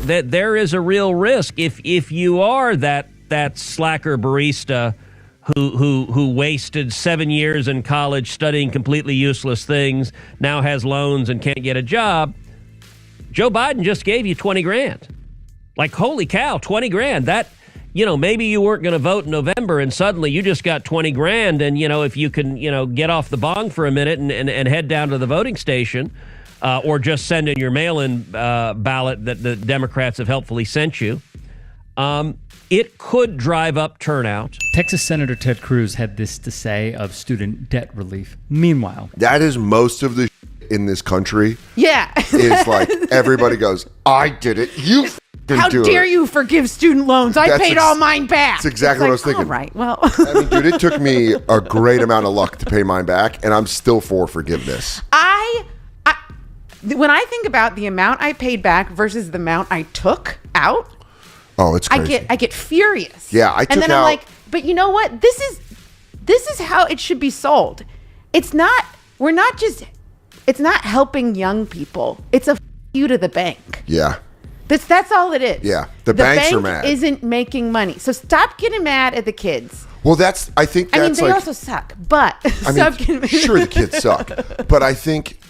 that there is a real risk if you are that slacker barista who wasted 7 years in college studying completely useless things, now has loans and can't get a job. Joe Biden just gave you 20 grand. Like, holy cow, 20 grand. That, maybe you weren't going to vote in November and suddenly you just got 20 grand. And, if you can, get off the bong for a minute and head down to the voting station or just send in your mail-in ballot that the Democrats have helpfully sent you, it could drive up turnout. Texas Senator Ted Cruz had this to say of student debt relief. Meanwhile, that is most of the in this country. Yeah. Is like everybody goes, I did it. You How dare you forgive student loans? I paid all mine back. That's exactly what I was thinking. All right, well. I mean, dude, it took me a great amount of luck to pay mine back, and I'm still for forgiveness. When I think about the amount I paid back versus the amount I took out, oh, it's crazy. I get furious. Yeah, I took out. And then I'm like, but you know what? This is how it should be sold. It's not helping young people. It's a you to the bank. Yeah. That's all it is. Yeah. The banks are mad. Isn't making money. So stop getting mad at the kids. Well, I think that's they also suck, but sure, the kids suck. But I think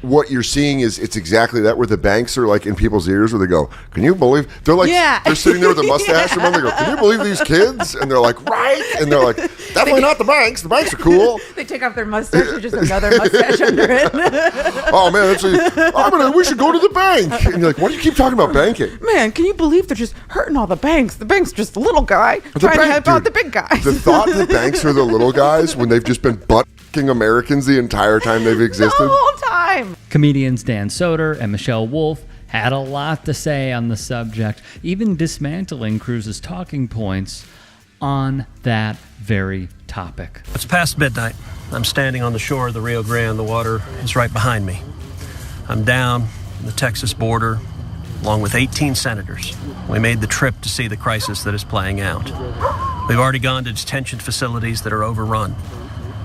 what you're seeing is it's exactly that, where the banks are like in people's ears, where they go, can you believe? They're like, they're sitting there with a mustache, and they go, can you believe these kids? And they're like, right? And they're like, definitely not the banks. The banks are cool. They take off their mustache, there's just another mustache under it. Oh, man, we should go to the bank. And you're like, why do you keep talking about banking? Man, can you believe they're just hurting all the banks? The bank's just a little guy trying to help out the big guys. The thought the banks are the little guys when they've just been butt-fucking Americans the entire time they've existed. The whole time. Comedians Dan Soder and Michelle Wolf had a lot to say on the subject, even dismantling Cruz's talking points on that very topic. It's past midnight. I'm standing on the shore of the Rio Grande. The water is right behind me. I'm down on the Texas border, along with 18 senators. We made the trip to see the crisis that is playing out. We've already gone to detention facilities that are overrun,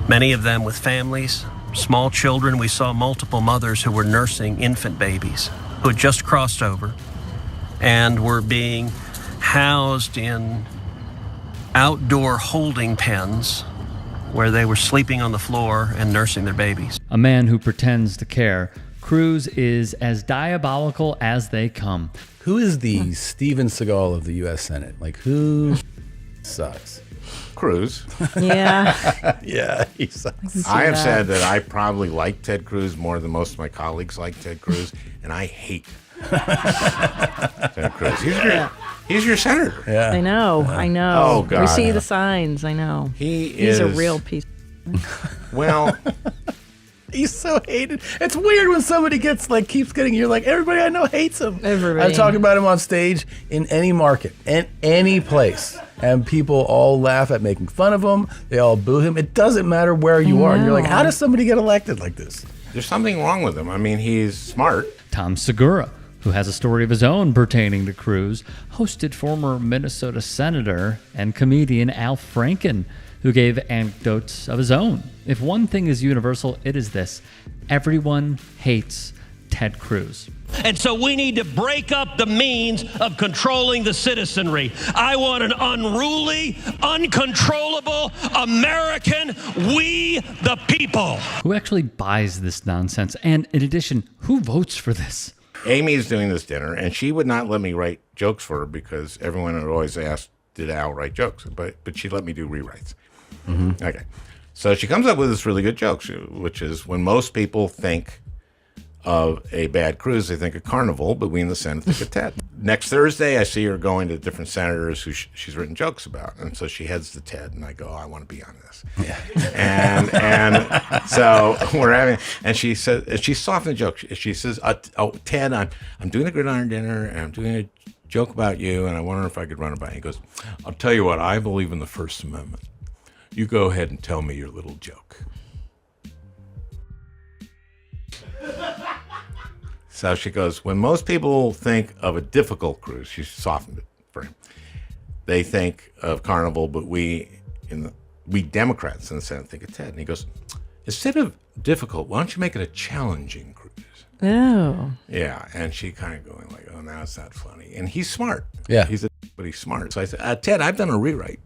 many of them with families, small children. We saw multiple mothers who were nursing infant babies who had just crossed over and were being housed in outdoor holding pens where they were sleeping on the floor and nursing their babies. A man who pretends to care. Cruz is as diabolical as they come. Who is the Steven Seagal of the U.S. Senate? Like, who sucks? Cruz. Yeah. Yeah, he sucks. I have said that I probably like Ted Cruz more than most of my colleagues like Ted Cruz, and I hate Ted Cruz. He's your senator. Yeah. I know. Oh, God. We see the signs. I know. He's a real piece. Well, he's so hated. It's weird when somebody keeps getting, you're like, everybody I know hates him. Everybody. I'm talking about him on stage in any market, in any place. And people all laugh at making fun of him. They all boo him. It doesn't matter where you are. And you're like, how does somebody get elected like this? there's something wrong with him. I mean, he's smart. Tom Segura, who has a story of his own pertaining to Cruz, hosted former Minnesota Senator and comedian Al Franken, who gave anecdotes of his own. If one thing is universal, it is this: everyone hates Ted Cruz. And so we need to break up the means of controlling the citizenry. I want an unruly, uncontrollable American, we the people. Who actually buys this nonsense? And in addition, who votes for this? Amy's doing this dinner, and she would not let me write jokes for her because everyone had always asked, did Al write jokes? But she let me do rewrites. Mm-hmm. Okay. So she comes up with this really good joke, which is when most people think of a bad Cruz, they think of Carnival, but we in the Senate think of Ted. Next Thursday, I see her going to different senators who she's written jokes about, and so she heads to Ted, and I go, I want to be on this. Yeah. And so we're having, and she says, she softened the joke. She says, Ted, I'm doing a gridiron dinner, and I'm doing a joke about you, and I wonder if I could run it by you. He goes, I'll tell you what, I believe in the First Amendment. You go ahead and tell me your little joke. So she goes, when most people think of a difficult Cruz, she softened it for him. They think of Carnival, but we Democrats in the Senate think of Ted. And he goes, instead of difficult, why don't you make it a challenging Cruz? Oh. Yeah, and she kind of going like, oh, now it's not funny. And he's smart. Yeah. But he's smart. So I said, Ted, I've done a rewrite,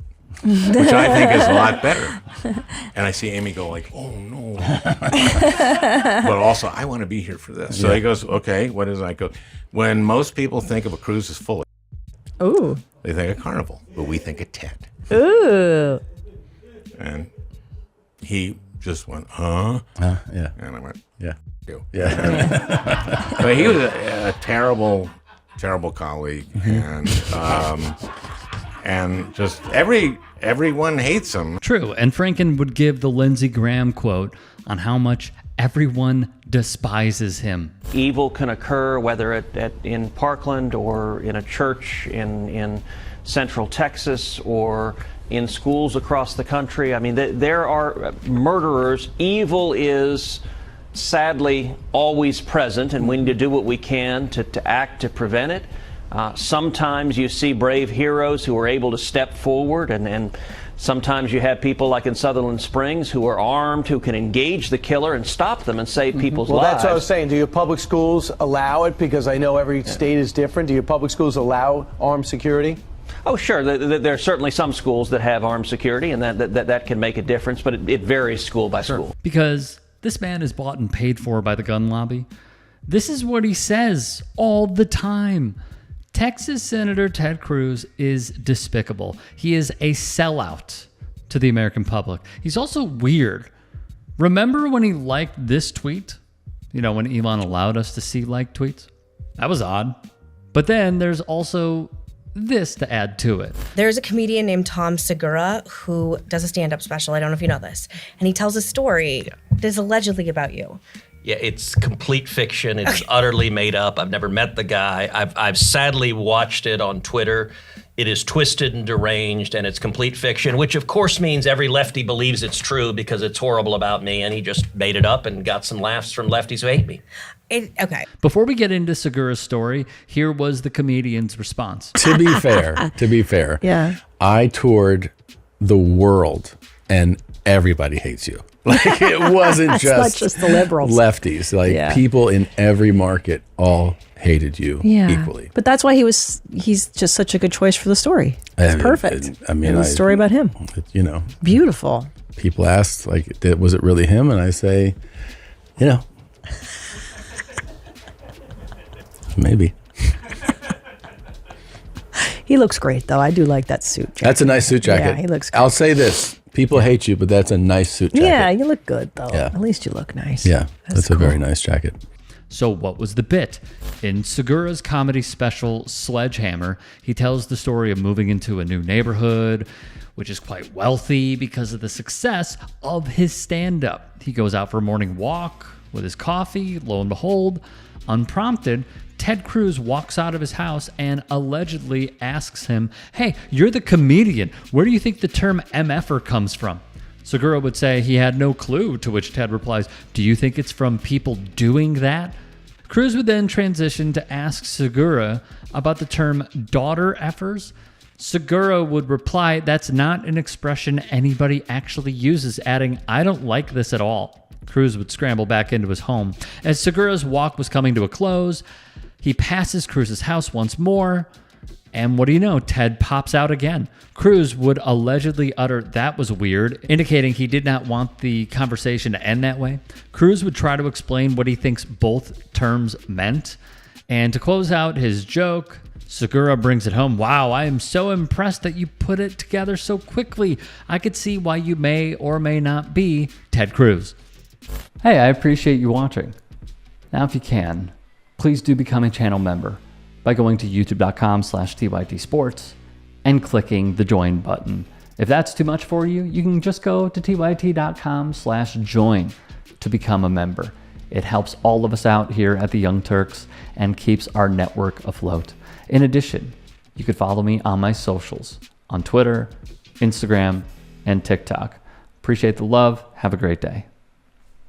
which I think is a lot better. And I see Amy go like, oh, no. But also, I want to be here for this. So he goes, okay, what is it? I go, when most people think of a cruise as full of, Ooh. they think of Carnival, but we think of Ted. Ooh. And he just went, huh? Yeah. And I went, Yeah. you. Yeah. But he was a terrible, terrible colleague, and just everyone hates him. True, and Franken would give the Lindsey Graham quote on how much everyone despises him. Evil can occur whether in Parkland or in a church in Central Texas or in schools across the country. I mean, there are murderers. Evil is sadly always present, and we need to do what we can to act to prevent it. Sometimes you see brave heroes who are able to step forward, and sometimes you have people like in Sutherland Springs who are armed, who can engage the killer and stop them and save people's lives. Well, that's what I was saying. Do your public schools allow it? Because I know every state is different. Do your public schools allow armed security? Oh, sure. There are certainly some schools that have armed security, and that can make a difference, but it varies school by school. Because this man is bought and paid for by the gun lobby. This is what he says all the time. Texas Senator Ted Cruz is despicable. He is a sellout to the American public. He's also weird. Remember when he liked this tweet? You know, when Elon allowed us to see liked tweets? That was odd. But then there's also this to add to it. There's a comedian named Tom Segura who does a stand-up special. I don't know if you know this. And he tells a story that is allegedly about you. Yeah, it's complete fiction. It's utterly made up. I've never met the guy. I've sadly watched it on Twitter. It is twisted and deranged, and it's complete fiction, which of course means every lefty believes it's true because it's horrible about me, and he just made it up and got some laughs from lefties who hate me. Okay. Before we get into Segura's story, here was the comedian's response. To be fair, Yeah. I toured the world, and everybody hates you. Like, it wasn't It's just, not just the liberals. lefties. Like, Yeah. people in every market all hated you equally. But that's why he's just such a good choice for the story. It's perfect. I mean, And the story about him. You know, Beautiful. people asked, like, was it really him? And I say, you know, maybe. He looks great, though. I do like that suit jacket. That's a nice suit jacket. Yeah, he looks good. I'll say this. People hate you, but that's a nice suit jacket. Yeah, you look good, though. Yeah. At least you look nice. Yeah, that's cool. a very nice jacket. So what was the bit? In Segura's comedy special, Sledgehammer, he tells the story of moving into a new neighborhood, which is quite wealthy because of the success of his stand-up. He goes out for a morning walk with his coffee. Lo and behold, unprompted, Ted Cruz walks out of his house and allegedly asks him, hey, you're the comedian. Where do you think the term MFer comes from? Segura would say he had no clue, to which Ted replies, do you think it's from people doing that? Cruz would then transition to ask Segura about the term daughter effers. Segura would reply, that's not an expression anybody actually uses, adding, I don't like this at all. Cruz would scramble back into his home. As Segura's walk was coming to a close, he passes Cruz's house once more, and what do you know? Ted pops out again. Cruz would allegedly utter, that was weird, indicating he did not want the conversation to end that way. Cruz would try to explain what he thinks both terms meant, and to close out his joke, Segura brings it home. Wow, I am so impressed that you put it together so quickly. I could see why you may or may not be Ted Cruz. Hey, I appreciate you watching. Now, if you can, please do become a channel member by going to youtube.com/TYTsports and clicking the join button. If that's too much for you, you can just go to tyt.com/join to become a member. It helps all of us out here at the Young Turks and keeps our network afloat. In addition, you could follow me on my socials on Twitter, Instagram, and TikTok. Appreciate the love. Have a great day.